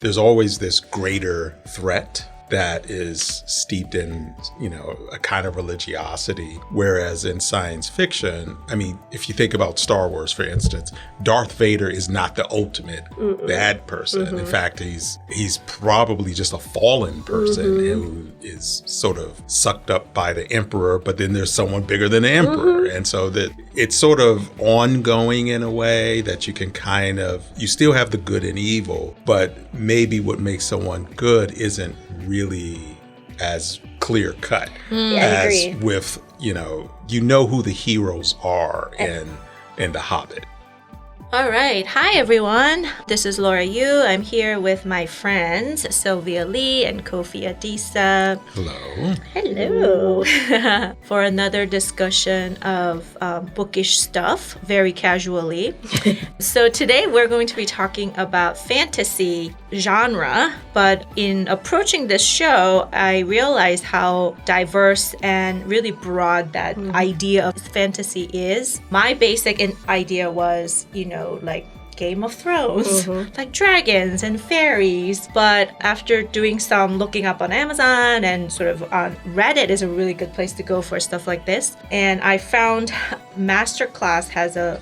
there's always this greater threat that is steeped in, a kind of religiosity. Whereas in science fiction, I mean, if you think about Star Wars, for instance, Darth Vader is not the ultimate bad person. In fact, he's probably just a fallen person who is sort of sucked up by the Emperor, but then there's someone bigger than the Emperor. And so that it's sort of ongoing in a way that you can you still have the good and evil, but maybe what makes someone good isn't really as clear cut as with, you know who the heroes are in The Hobbit. All right. Hi, everyone. This is Laura Yu. I'm here with my friends, Sylvia Lee and Kofi Adisa. Hello. Hello. For another discussion of bookish stuff, very casually. So today we're going to be talking about fantasy genre, but in approaching this show, I realized how diverse and really broad that idea of fantasy is. My basic idea was, like Game of Thrones, like dragons and fairies. But after doing some looking up on Amazon and sort of on Reddit is a really good place to go for stuff like this. And I found Masterclass has a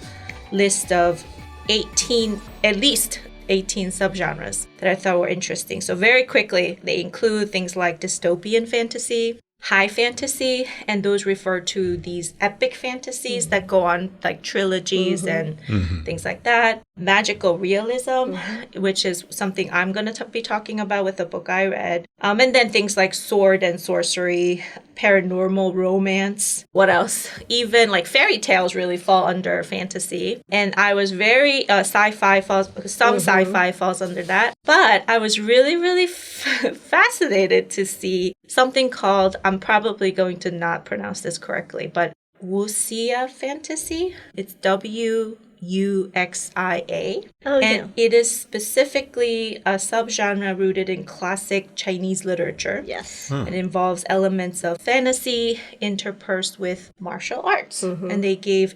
list of at least 18 subgenres that I thought were interesting. So very quickly, they include things like dystopian fantasy, high fantasy, and those refer to these epic fantasies that go on like trilogies and things like that. Magical realism, which is something I'm going to be talking about with the book I read. And then things like sword and sorcery, paranormal romance. What else? Even like fairy tales really fall under fantasy. And I was very sci-fi falls under that. But I was really, really fascinated to see something called, I'm probably going to not pronounce this correctly, but Wuxia fantasy. It's Wuxia. And it is specifically a subgenre rooted in classic Chinese literature. Yes. It involves elements of fantasy interspersed with martial arts. And they gave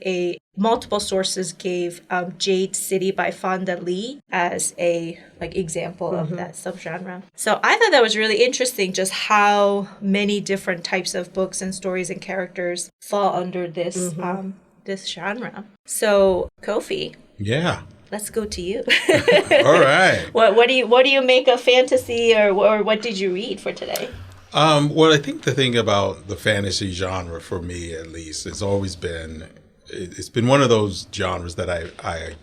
multiple sources gave Jade City by Fonda Lee as a example of that subgenre. So I thought that was really interesting, just how many different types of books and stories and characters fall under this this genre. So Kofi, let's go to you. All right. What do you make of fantasy, or what did you read for today? Well, I think the thing about the fantasy genre, for me at least, has always been, it's been one of those genres that I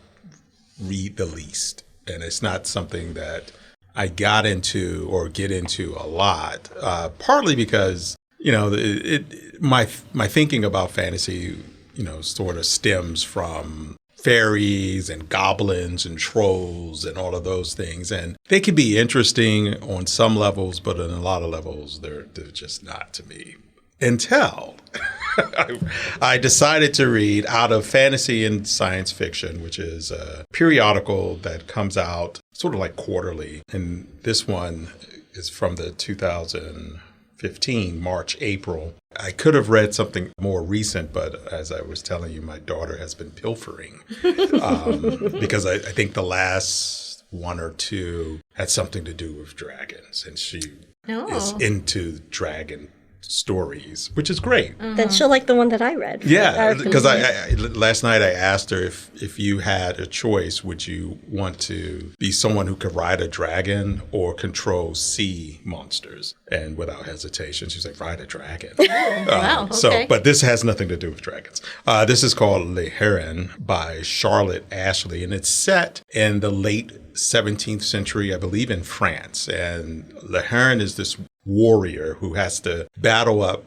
read the least. And it's not something that I got into or get into a lot, partly because, my thinking about fantasy, sort of stems from fairies and goblins and trolls and all of those things. And they can be interesting on some levels, but on a lot of levels, they're just not to me. Until I decided to read Out of Fantasy and Science Fiction, which is a periodical that comes out sort of like quarterly. And this one is from the 2015, March, April. I could have read something more recent, but as I was telling you, my daughter has been pilfering because I think the last one or two had something to do with dragons, and she is into dragon stories, which is great. Then she'll like the one that I read. Yeah, because I last night I asked her if you had a choice, would you want to be someone who could ride a dragon or control sea monsters? And without hesitation, she was like, ride a dragon. Wow, okay. So, but this has nothing to do with dragons. This is called Héron by Charlotte Ashley, and it's set in the late 17th century, I believe, in France. And Héron is this warrior who has to battle up.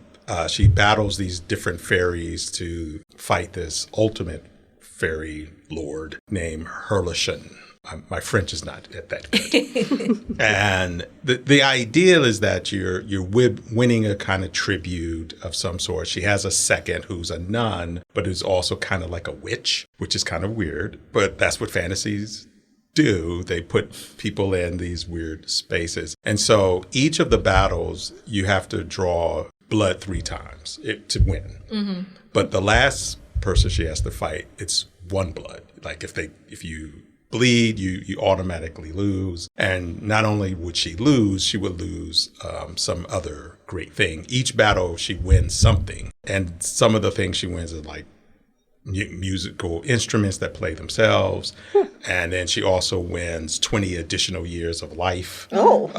She battles these different fairies to fight this ultimate fairy lord named Herlushan. My French is not that good. And the ideal is that you're winning a kind of tribute of some sort. She has a second who's a nun, but who's also kind of like a witch, which is kind of weird. But that's what fantasies do. They put people in these weird spaces. And so each of the battles, you have to draw blood 3 times to win. But the last person she has to fight, it's 1 blood. Like if you bleed, you automatically lose. And not only would she lose, she would lose some other great thing. Each battle, she wins something. And some of the things she wins is like musical instruments that play themselves. And then she also wins 20 additional years of life. Oh,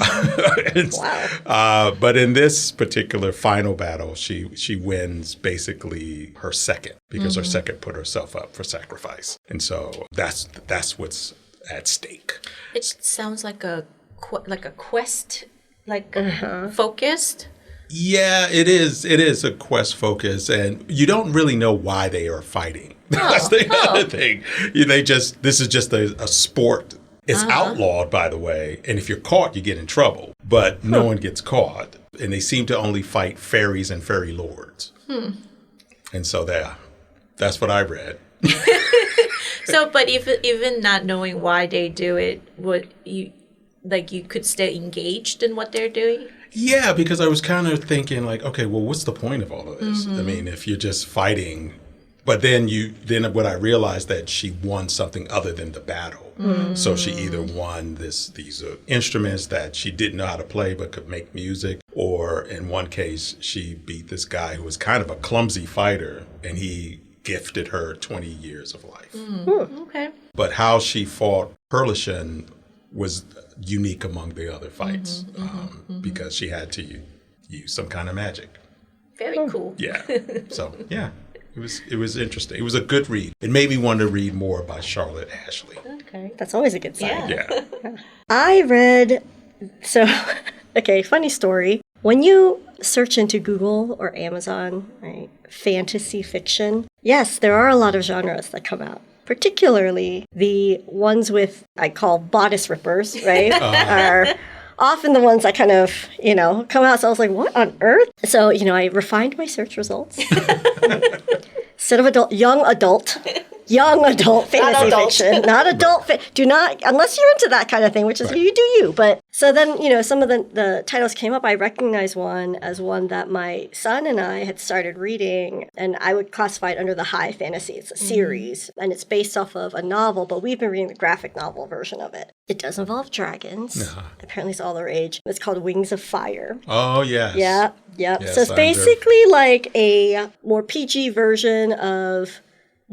wow. But in this particular final battle, she wins basically her second because her second put herself up for sacrifice. And so that's what's at stake. It sounds like a quest, focused. Yeah, it is. It is a quest focus, and you don't really know why they are fighting. That's the other thing. This is just a sport. It's outlawed, by the way, and if you're caught, you get in trouble. But no one gets caught, and they seem to only fight fairies and fairy lords. And so that's what I read. So, but even not knowing why they do it, you could stay engaged in what they're doing? Yeah, because I was kind of thinking like, okay, well, what's the point of all of this? I mean, if you're just fighting, but then what I realized that she won something other than the battle. So she either won these instruments that she didn't know how to play but could make music, or in one case, she beat this guy who was kind of a clumsy fighter, and he gifted her 20 years of life. Okay. But how she fought Perlishan was unique among the other fights because she had to use some kind of magic. Very cool. Yeah. So, yeah, it was interesting. It was a good read. It made me want to read more by Charlotte Ashley. Okay. That's always a good sign. Yeah. I read, okay, funny story. When you search into Google or Amazon, right, fantasy fiction, yes, there are a lot of genres that come out. Particularly the ones with, I call bodice rippers, right, are often the ones that kind of, come out. So I was like, what on earth? So, I refined my search results. Instead of young adult fantasy fiction, not adult. Do not, unless you're into that kind of thing, which is you do you. But so then, some of the titles came up. I recognized one as one that my son and I had started reading, and I would classify it under the high fantasy. It's a series, and it's based off of a novel, but we've been reading the graphic novel version of it. It does involve dragons. Apparently it's all the rage. It's called Wings of Fire. Oh, yes. Yep. Yes, so it's basically like a more PG version of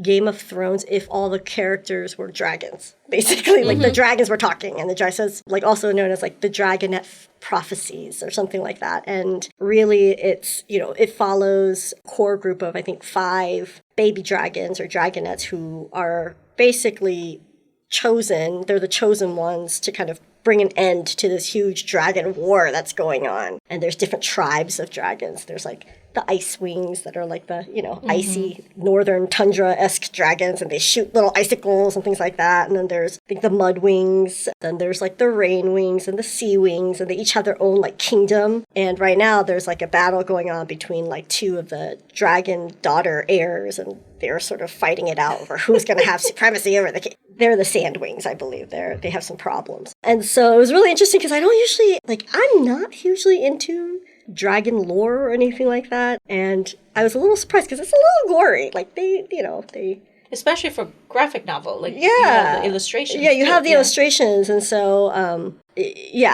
Game of Thrones if all the characters were dragons. Basically, like the dragons were talking, and the dragon says, like, also known as like the Dragonette prophecies or something like that. And really it's, it follows a core group of, I think, 5 baby dragons or dragonettes who are basically chosen. They're the chosen ones to kind of bring an end to this huge dragon war that's going on. And there's different tribes of dragons. There's like the ice wings that are like the, icy northern tundra-esque dragons, and they shoot little icicles and things like that. And then there's, I think, the mud wings. Then there's like the rain wings and the sea wings, and they each have their own like kingdom. And right now there's like a battle going on between like 2 of the dragon daughter heirs, and they're sort of fighting it out over who's going to have supremacy over the king. They're the sand wings, I believe. They have some problems. And so it was really interesting because I don't usually, I'm not hugely into dragon lore or anything like that. And I was a little surprised because it's a little gory. Like they especially for graphic novel, the illustrations. Yeah, you have the illustrations. And so,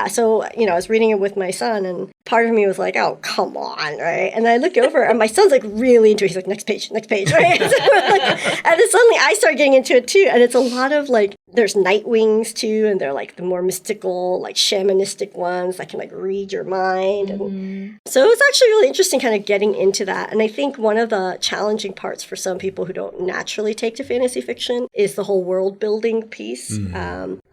so, I was reading it with my son, and part of me was like, oh, come on, right? And I look over, and my son's like really into it. He's like, next page, right? And then suddenly I start getting into it too. And it's a lot of there's night wings too, and they're like the more mystical, like shamanistic ones that can like read your mind. And so it was actually really interesting kind of getting into that. And I think one of the challenging parts for some people who don't naturally take to fantasy fiction is the whole world building piece.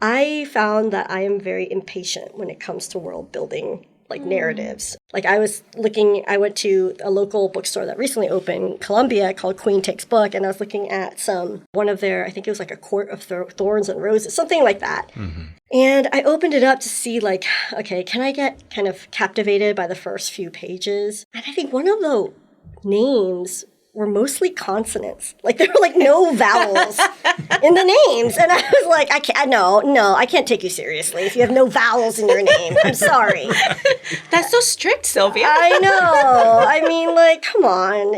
I found that I am very impatient when it comes to world building narratives. I went to a local bookstore that recently opened in Columbia called Queen Takes Book, and I was looking at one of their, I think it was like a Court of Thorns and Roses, something like that. And I opened it up to see okay, can I get kind of captivated by the first few pages? And I think one of the names were mostly consonants. Like there were like no vowels in the names. And I was like, I can't take you seriously if you have no vowels in your name. I'm sorry. That's so strict, Sylvia. I know. I mean, like, come on,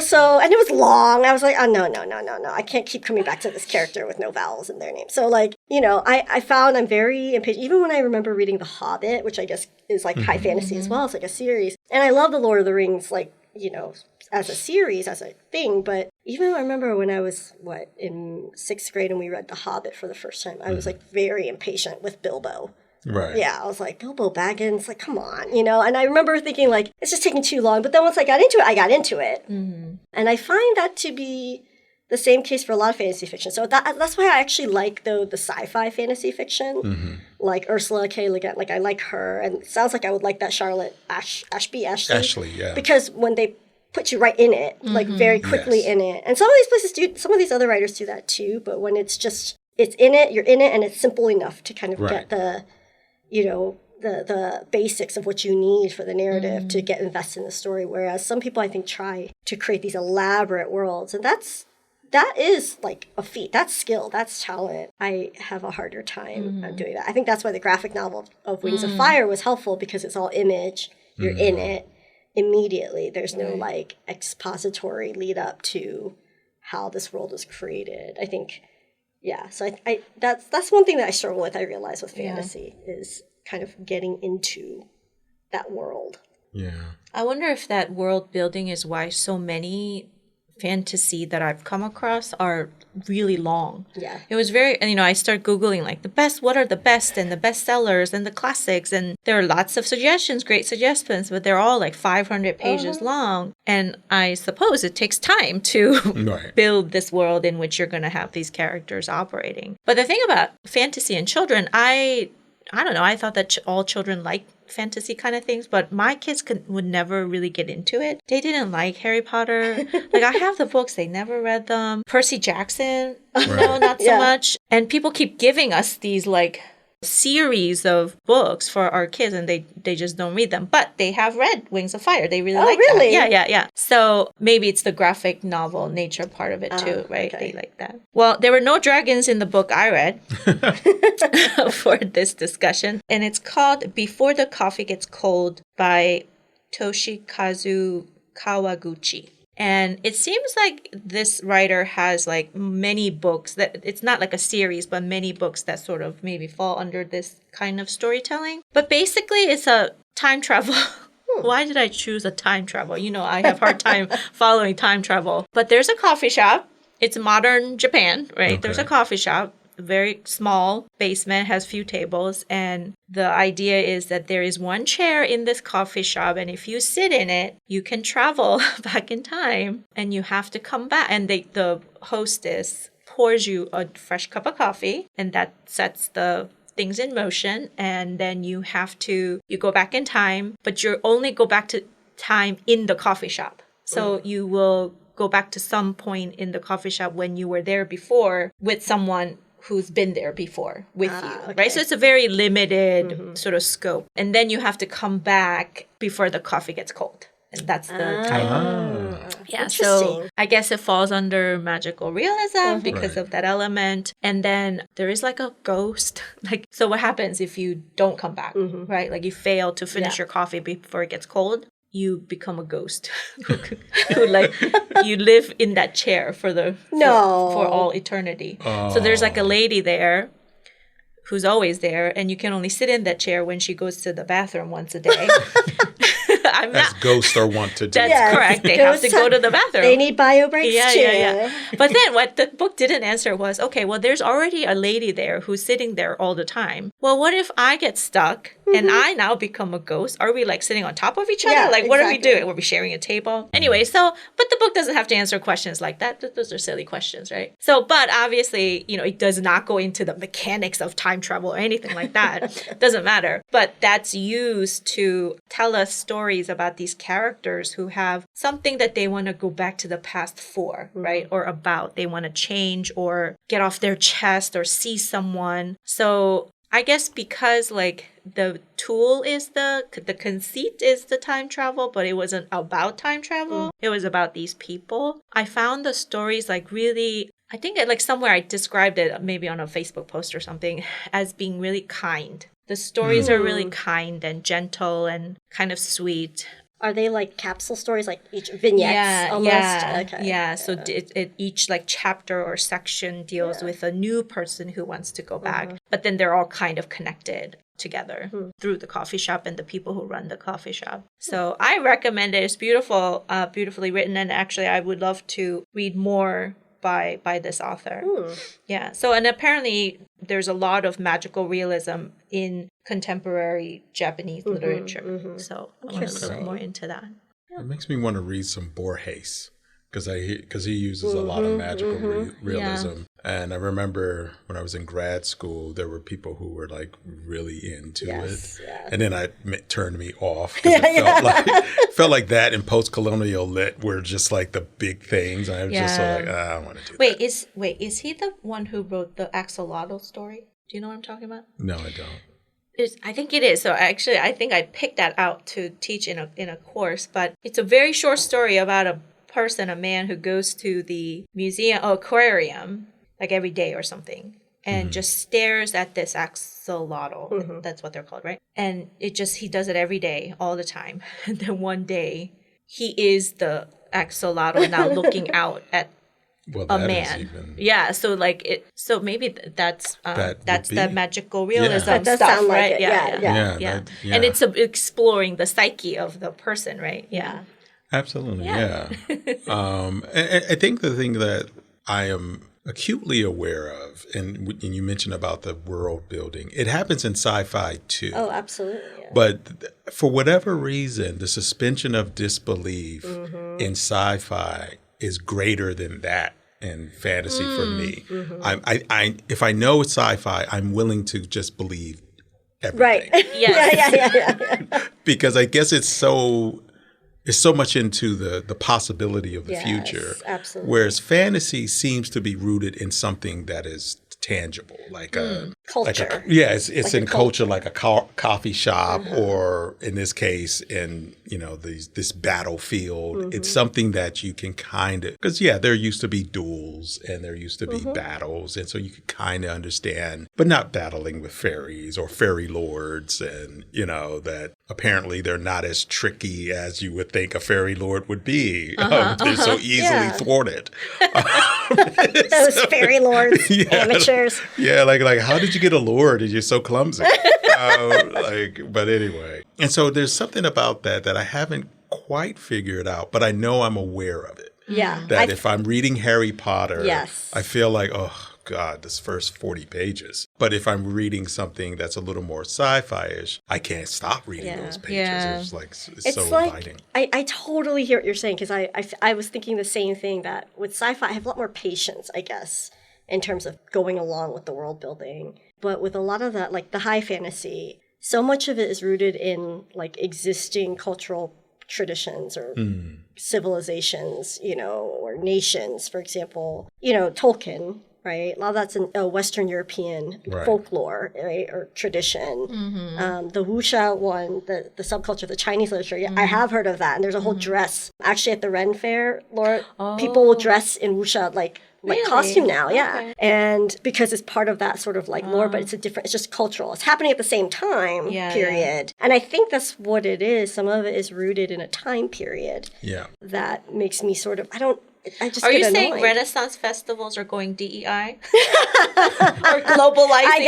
so, and it was long. I was like, oh, no. I can't keep coming back to this character with no vowels in their name. So like, I found I'm very impatient. Even when I remember reading The Hobbit, which I guess is like high fantasy as well. It's like a series. And I love The Lord of the Rings, like, as a series, as a thing. But even I remember when I was, in 6th grade and we read The Hobbit for the first time, I was like very impatient with Bilbo. Right. Yeah, I was like, Bilbo Baggins, like, come on, And I remember thinking, like, it's just taking too long. But then once I got into it. Mm-hmm. And I find that to be the same case for a lot of fantasy fiction. So that's why I actually like, though, the sci-fi fantasy fiction. Like Ursula K. Le Guin, like, I like her. And it sounds like I would like that Charlotte Ashby. Ashley, yeah. Because when they put you right in it, like, very quickly in it. And some of these places some of these other writers do that, too. But when it's in it, you're in it, and it's simple enough to kind of get the the basics of what you need for the narrative to get invested in the story. Whereas some people, I think, try to create these elaborate worlds. And that is like a feat. That's skill. That's talent. I have a harder time doing that. I think that's why the graphic novel of Wings of Fire was helpful, because it's all image. You're in it immediately. There's no like expository lead up to how this world was created. I think, so I that's one thing that I struggle with, I realize, with fantasy is kind of getting into that world. Yeah. I wonder if that world building is why so many fantasy that I've come across are really long. Yeah. It was very, and I started Googling like what are the best and the bestsellers and the classics. And there are lots of suggestions, great suggestions, but they're all like 500 pages long. And I suppose it takes time to build this world in which you're going to have these characters operating. But the thing about fantasy and children, I don't know, I thought that all children like fantasy kind of things, but my kids would never really get into it. They didn't like Harry Potter. Like, I have the books, they never read them. Percy Jackson, not so much. And people keep giving us these like series of books for our kids, and they just don't read them. But they have read Wings of Fire. They really like that. Yeah. So maybe it's the graphic novel nature part of it too, right? Okay. They like that. Well, there were no dragons in the book I read for this discussion. And it's called Before the Coffee Gets Cold by Toshikazu Kawaguchi. And it seems like this writer has like many books that it's not like a series, but many books that sort of maybe fall under this kind of storytelling. But basically it's a time travel. Why did I choose a time travel? I have a hard time following time travel. But there's a coffee shop. It's modern Japan, right? Okay. There's a coffee shop. Very small basement, has few tables, and the idea is that there is one chair in this coffee shop, and if you sit in it, you can travel back in time, and you have to come back. And the hostess pours you a fresh cup of coffee, and that sets the things in motion, and then you go back in time, but you only go back to time in the coffee shop. So you will go back to some point in the coffee shop when you were there before with someone who's been there before with you, right? So it's a very limited sort of scope. And then you have to come back before the coffee gets cold. And that's the title. Yeah, so I guess it falls under magical realism because of that element. And then there is like a ghost. Like, so what happens if you don't come back, right? Like you fail to finish your coffee before it gets cold. You become a ghost who like you live in that chair for all eternity. So there's like a lady there who's always there, and you can only sit in that chair when she goes to the bathroom once a day. As ghosts are wont to do. That's correct. They have to go to the bathroom. They need bio breaks too. Yeah. But then what the book didn't answer was, okay, well, there's already a lady there who's sitting there all the time. Well, what if I get stuck and I now become a ghost? Are we like sitting on top of each other? Like, what are we doing? Are we sharing a table? Anyway, but the book doesn't have to answer questions like that. Those are silly questions, right? So, but obviously, it does not go into the mechanics of time travel or anything like that. It doesn't matter. But that's used to tell us stories about these characters who have something that they want to go back to the past for, right? Or about. They want to change or get off their chest or see someone. So I guess because like the tool is the conceit is the time travel, but it wasn't about time travel. It was about these people. I found the stories like really, I think like somewhere I described it maybe on a Facebook post or something as being really kind. The stories are really kind and gentle and kind of sweet. Are they like capsule stories, like each vignettes almost? Okay. So each like chapter or section deals with a new person who wants to go back. But then they're all kind of connected together through the coffee shop and the people who run the coffee shop. So I recommend it. It's beautiful, beautifully written. And actually, I would love to read more by this author. Yeah. So, and apparently there's a lot of magical realism in contemporary Japanese literature. So I want to look more into that. It makes me want to read some Borges because he uses a lot of magical realism. And I remember when I was in grad school, there were people who were like really into it. Yeah. And then it turned me off because it felt like that and post-colonial lit were just like the big things. And I was just sort of like, I don't want to do that. Is he the one who wrote the Axolotl story? Do you know what I'm talking about? No, I don't. I think it is. So actually, I think I picked that out to teach in a course. But it's a very short story about a man who goes to the aquarium like every day or something and just stares at this axolotl. That's what they're called, right? And he does it every day, all the time. And then one day he is the axolotl now looking out at a man. So maybe that's the magical realism that does stuff, sound like right? it. Yeah. And it's exploring the psyche of the person, right? Yeah. Absolutely, yeah. And I think the thing that I am acutely aware of, and you mentioned about the world building, it happens in sci-fi too. Oh, absolutely. Yeah. But for whatever reason, the suspension of disbelief in sci-fi is greater than that in fantasy for me. I if I know it's sci-fi, I'm willing to just believe everything. Right. Yeah. Because I guess it's so much into the possibility of the future. Absolutely. Whereas fantasy seems to be rooted in something that is tangible, like a culture. It's like in culture, like a coffee shop, or in this case, in this battlefield. It's something that you can kind of, because there used to be duels and there used to be battles, and so you could kind of understand, but not battling with fairies or fairy lords, and that apparently they're not as tricky as you would think a fairy lord would be. They're so easily thwarted. Those fairy lords, amateurs. Yeah, like how did you get a lord? You're so clumsy. But anyway. And so there's something about that I haven't quite figured out, but I know I'm aware of it. Yeah. That if I'm reading Harry Potter, yes, I feel like, oh God, this first 40 pages. But if I'm reading something that's a little more sci-fi-ish, I can't stop reading those pages. Yeah. It's so inviting. I totally hear what you're saying, because I was thinking the same thing, that with sci-fi, I have a lot more patience, I guess, in terms of going along with the world building. But with a lot of that, like the high fantasy, so much of it is rooted in like existing cultural traditions or civilizations, or nations. For example, Tolkien, right? A lot of that's in Western European folklore, right, or tradition. The Wuxia one, the subculture, the Chinese literature, I have heard of that. And there's a whole dress. Actually, at the Ren Fair, people will dress in Wuxia like costume now, and because it's part of that sort of like lore, but it's just cultural. It's happening at the same time, period. And I think that's what it is. Some of it is rooted in a time period. Yeah. That makes me sort of, I just Are get you annoyed. saying Renaissance festivals are going DEI? Or globalizing? I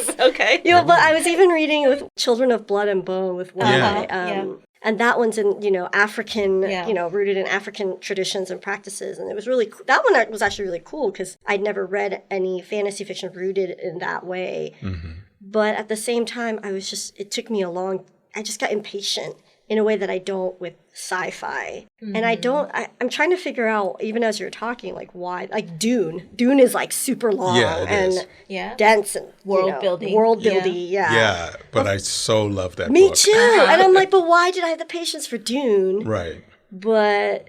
guess. Okay. But I was even reading with Children of Blood and Bone with one guy. And that one's in, African, rooted in African traditions and practices. And it was really cool. That one was actually really cool because I'd never read any fantasy fiction rooted in that way. But at the same time, it took me I just got impatient in a way that I don't with sci-fi. And I'm trying to figure out, even as you're talking, like why, like Dune is like super long and dense and world building. Yeah, but I so love that Me book. too. And I'm like, but why did I have the patience for Dune? Right. But,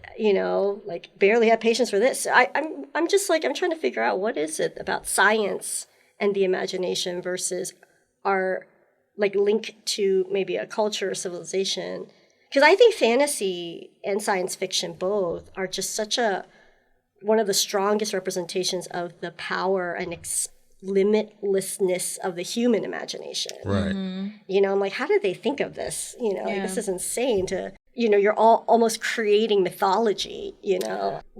like barely have patience for this. I'm just like, I'm trying to figure out what is it about science and the imagination versus are like linked to maybe a culture or civilization. Because I think fantasy and science fiction both are just such one of the strongest representations of the power and limitlessness of the human imagination. Right. I'm like, how did they think of this? Like, this is insane to, you're all almost creating mythology,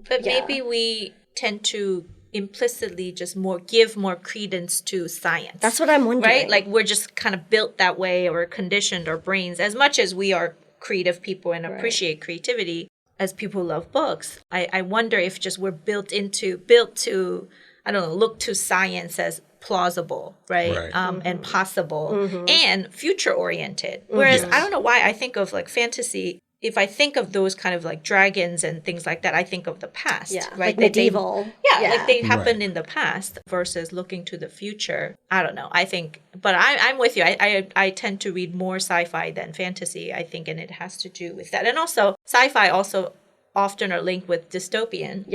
But maybe we tend to implicitly just give more credence to science. That's what I'm wondering. Right? Like we're just kind of built that way or conditioned our brains as much as we are creative people and appreciate creativity as people who love books. I wonder if just we're built to, I don't know, look to science as plausible, right? And possible and future oriented. Whereas I don't know why I think of like fantasy. If I think of those kind of like dragons and things like that, I think of the past, right? Like medieval. Like they happened in the past versus looking to the future. I don't know. I think, but I'm with you. I tend to read more sci-fi than fantasy, I think, and it has to do with that. And also, sci-fi also often are linked with dystopian,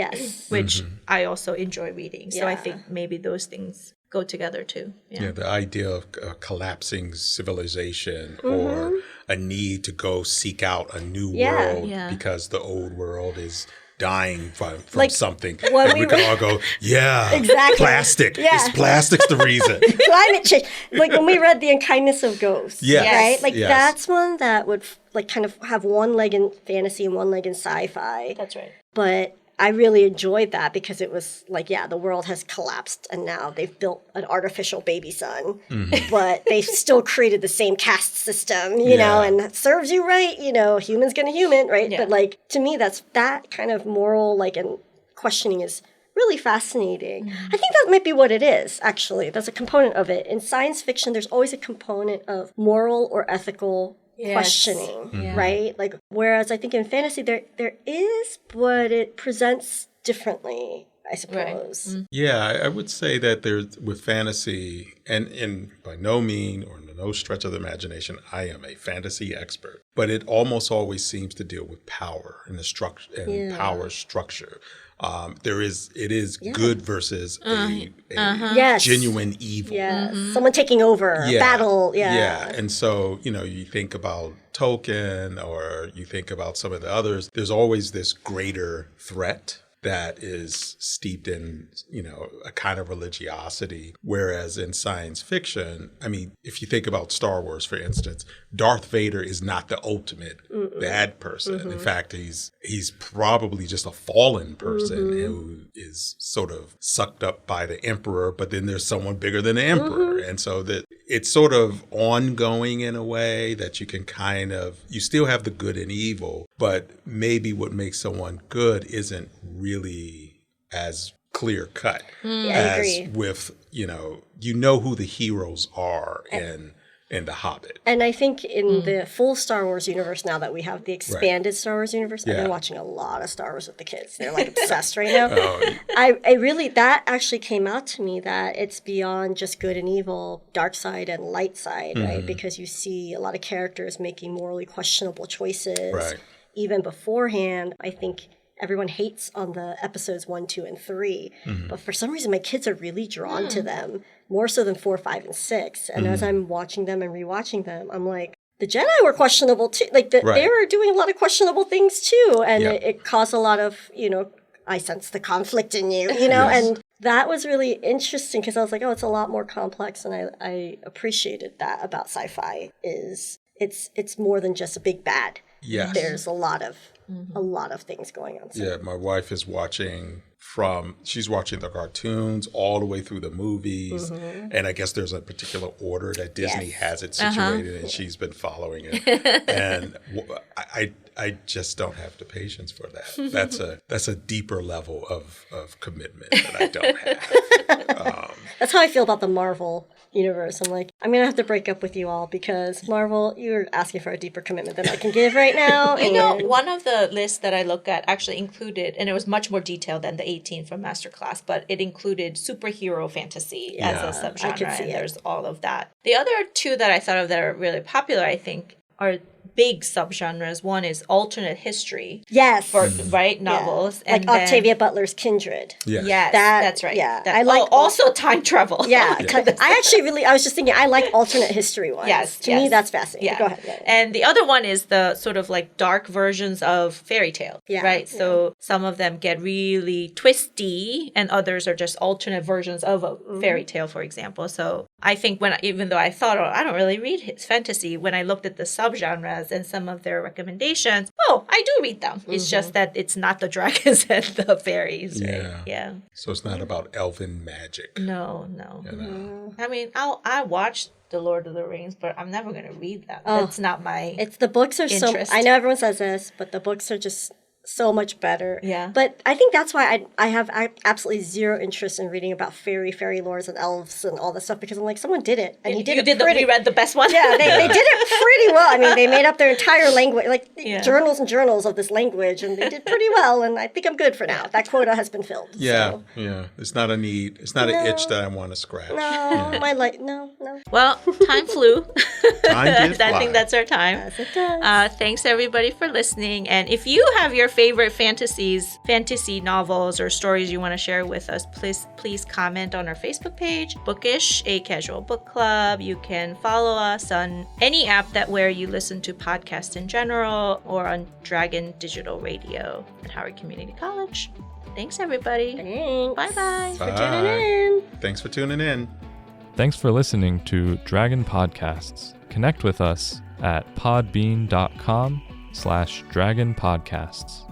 which I also enjoy reading. So I think maybe those things go together too. Yeah, the idea of collapsing civilization or a need to go seek out a new world because the old world is dying from like, something. And we can all go, exactly. Plastic. Is plastic's the reason. Climate change. Like when we read The Unkindness of Ghosts, right? Like that's one that would like kind of have one leg in fantasy and one leg in sci-fi. That's right. But I really enjoyed that because it was like, the world has collapsed and now they've built an artificial baby sun, but they've still created the same caste system, you know, and that serves you right, human's gonna human, right? But like, to me, that kind of moral, like, and questioning is really fascinating. I think that might be what it is, actually. That's a component of it. In science fiction, there's always a component of moral or ethical questioning, right? Like, whereas I think in fantasy there is, but it presents differently, I suppose. Right. Yeah, I would say that there's with fantasy, and in by no mean or no stretch of the imagination, I am a fantasy expert, but it almost always seems to deal with power and the structure and power structure. It is good versus a genuine evil. Someone taking over, battle. And so, you think about Tolkien or you think about some of the others, there's always this greater threat that is steeped in, a kind of religiosity. Whereas in science fiction, I mean, if you think about Star Wars, for instance, Darth Vader is not the ultimate bad person. In fact, he's probably just a fallen person who is sort of sucked up by the Emperor, but then there's someone bigger than the Emperor. And so that it's sort of ongoing in a way that you can you still have the good and evil, but maybe what makes someone good isn't really as clear cut as with, you know who the heroes are in The Hobbit. And I think in the full Star Wars universe, now that we have the expanded Star Wars universe, I've been watching a lot of Star Wars with the kids. They're like obsessed right now. I really, that actually came out to me that it's beyond just good and evil, dark side and light side, right? Because you see a lot of characters making morally questionable choices. Even beforehand, I think everyone hates on the episodes 1, 2, and 3. But for some reason, my kids are really drawn to them, more so than 4, 5, and 6. And as I'm watching them and rewatching them, I'm like, the Jedi were questionable too. Like, they were doing a lot of questionable things too. And it caused a lot of, I sense the conflict in you, and that was really interesting because I was like, oh, it's a lot more complex. And I appreciated that about sci-fi is it's more than just a big bad. Yes. There's a lot of things going on. Yeah, my wife is she's watching the cartoons all the way through the movies. And I guess there's a particular order that Disney has it situated and she's been following it. And I just don't have the patience for that. That's a deeper level of commitment that I don't have. That's how I feel about the Marvel universe. I'm like, I'm going to have to break up with you all because Marvel, you're asking for a deeper commitment than I can give right now. One of the lists that I look at actually included, and it was much more detailed than the 18 from Masterclass, but it included superhero fantasy as a subgenre, and there's all of that. The other two that I thought of that are really popular, I think, are big subgenres. One is alternate history, Yes. right? Novels. Like And then- Octavia Butler's Kindred. Yes. Yes, That- that's right. yeah. That- I like also time travel. Yeah. I was just thinking, I like alternate history ones. Yes, To me, yes. that's fascinating. Yeah. Go ahead. Yeah. And the other one is the sort of like dark versions of fairy tale. Yeah, Right. yeah. So some of them get really twisty and others are just alternate versions of a fairy tale, for example. So I think even though I thought, I don't really read his fantasy, when I looked at the subgenres and some of their recommendations, I do read them. It's just that it's not the dragons and the fairies. Right? Yeah. Yeah. So it's not about elven magic. No. You know? I mean, I watched The Lord of the Rings, but I'm never going to read them. That's not my The books are interest. I know everyone says this, but the books are just so much better. Yeah. But I think that's why I have absolutely zero interest in reading about fairy lores and elves and all this stuff, because I'm like, someone did it. And he did it pretty... You read the best one? Yeah, they did it pretty well. I mean, they made up their entire language, like journals and journals of this language, and they did pretty well. And I think I'm good for now. That quota has been filled. Yeah, So. yeah. It's not a need. It's not an itch that I want to scratch. No, no. Well, time flew. Time did I fly. think that's our time. Yes, it does. Thanks everybody for listening. And if you have your favorite fantasy novels or stories you want to share with us, please comment on our Facebook page, Bookish, a casual book club. You can follow us on any app where you listen to podcasts in general, or on Dragon Digital Radio at Howard Community College. Thanks everybody. Thanks. Bye-bye. For tuning in. Thanks for tuning in. Thanks for listening to Dragon Podcasts. Connect with us at podbean.com/dragonpodcasts.